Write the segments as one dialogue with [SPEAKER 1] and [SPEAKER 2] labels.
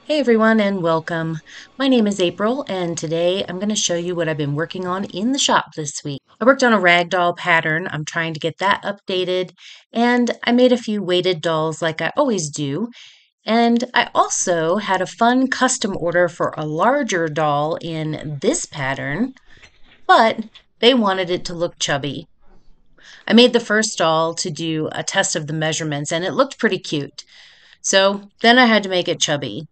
[SPEAKER 1] Hey everyone and welcome. My name is April and today I'm going to show you what I've been working on in the shop this week. I worked on a ragdoll pattern. I'm trying to get that updated and I made a few weighted dolls like I always do. And I also had a fun custom order for a larger doll in this pattern, but they wanted it to look chubby. I made the first doll to do a test of the measurements and it looked pretty cute. So then I had to make it chubby.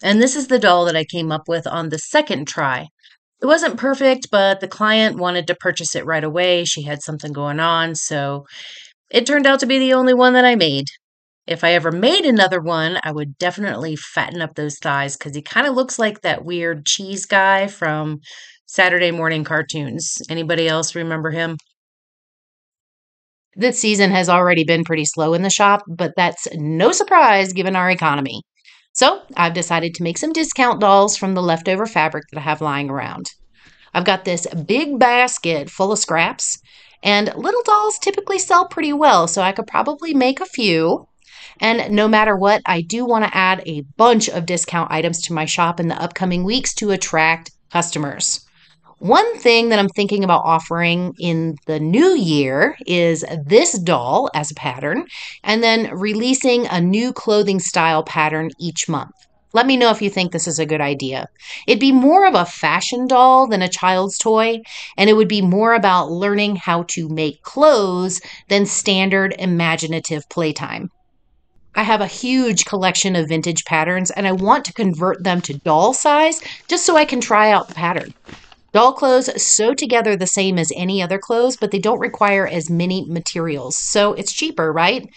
[SPEAKER 1] And this is the doll that I came up with on the second try. It wasn't perfect, but the client wanted to purchase it right away. She had something going on, so it turned out to be the only one that I made. If I ever made another one, I would definitely fatten up those thighs because he kind of looks like that weird cheese guy from Saturday morning cartoons. Anybody else remember him? This season has already been pretty slow in the shop, but that's no surprise given our economy. So I've decided to make some discount dolls from the leftover fabric that I have lying around. I've got this big basket full of scraps, and little dolls typically sell pretty well, so I could probably make a few. And no matter what, I do want to add a bunch of discount items to my shop in the upcoming weeks to attract customers. One thing that I'm thinking about offering in the new year is this doll as a pattern, and then releasing a new clothing style pattern each month. Let me know if you think this is a good idea. It'd be more of a fashion doll than a child's toy, and it would be more about learning how to make clothes than standard imaginative playtime. I have a huge collection of vintage patterns, and I want to convert them to doll size just so I can try out the pattern. Doll clothes sew together the same as any other clothes, but they don't require as many materials, so it's cheaper, right?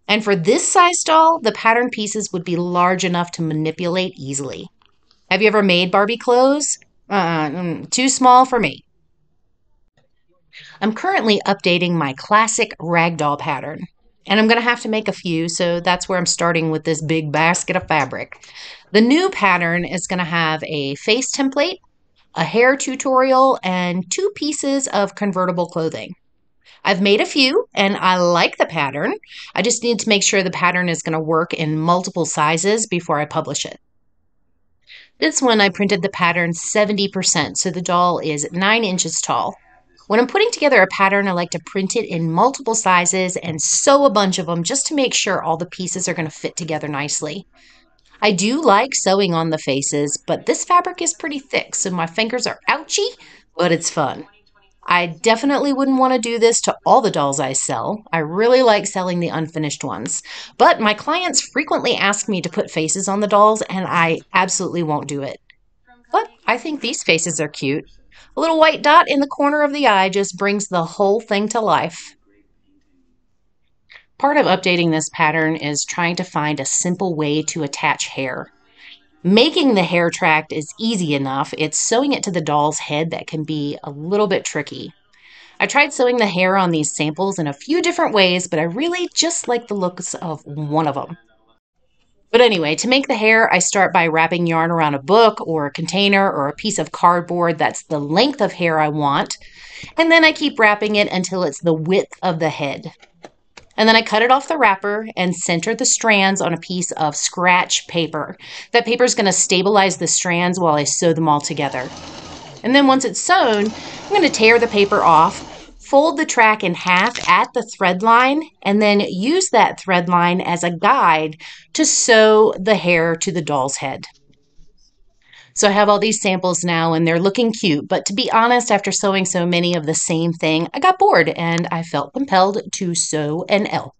[SPEAKER 1] And for this size doll, the pattern pieces would be large enough to manipulate easily. Have you ever made Barbie clothes? Too small for me. I'm currently updating my classic ragdoll pattern, and I'm going to have to make a few, so that's where I'm starting with this big basket of fabric. The new pattern is going to have a face template, a hair tutorial, and 2 pieces of convertible clothing. I've made a few and I like the pattern. I just need to make sure the pattern is going to work in multiple sizes before I publish it. This one I printed the pattern 70%, so the doll is 9 inches tall. When I'm putting together a pattern, I like to print it in multiple sizes and sew a bunch of them just to make sure all the pieces are going to fit together nicely. I do like sewing on the faces, but this fabric is pretty thick, so my fingers are ouchy, but it's fun. I definitely wouldn't want to do this to all the dolls I sell. I really like selling the unfinished ones. But my clients frequently ask me to put faces on the dolls, and I absolutely won't do it. But I think these faces are cute. A little white dot in the corner of the eye just brings the whole thing to life. Part of updating this pattern is trying to find a simple way to attach hair. Making the hair tract is easy enough. It's sewing it to the doll's head that can be a little bit tricky. I tried sewing the hair on these samples in a few different ways, but I really just like the looks of one of them. But anyway, to make the hair, I start by wrapping yarn around a book or a container or a piece of cardboard that's the length of hair I want. And then I keep wrapping it until it's the width of the head. And then I cut it off the wrapper and center the strands on a piece of scratch paper. That paper is going to stabilize the strands while I sew them all together. And then once it's sewn, I'm going to tear the paper off, fold the track in half at the thread line, and then use that thread line as a guide to sew the hair to the doll's head. So I have all these samples now and they're looking cute, but to be honest, after sewing so many of the same thing, I got bored and I felt compelled to sew an elf.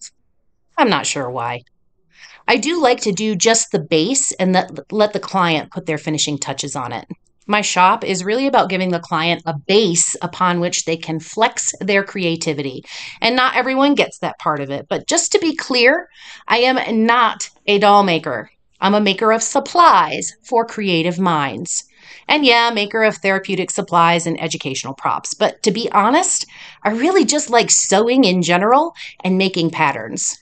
[SPEAKER 1] I'm not sure why. I do like to do just the base and let the client put their finishing touches on it. My shop is really about giving the client a base upon which they can flex their creativity. And not everyone gets that part of it. But just to be clear, I am not a doll maker. I'm a maker of supplies for creative minds. And yeah, maker of therapeutic supplies and educational props. But to be honest, I really just like sewing in general and making patterns.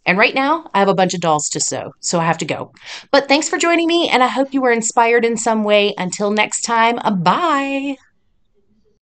[SPEAKER 1] And right now, I have a bunch of dolls to sew, so I have to go. But thanks for joining me, and I hope you were inspired in some way. Until next time, bye.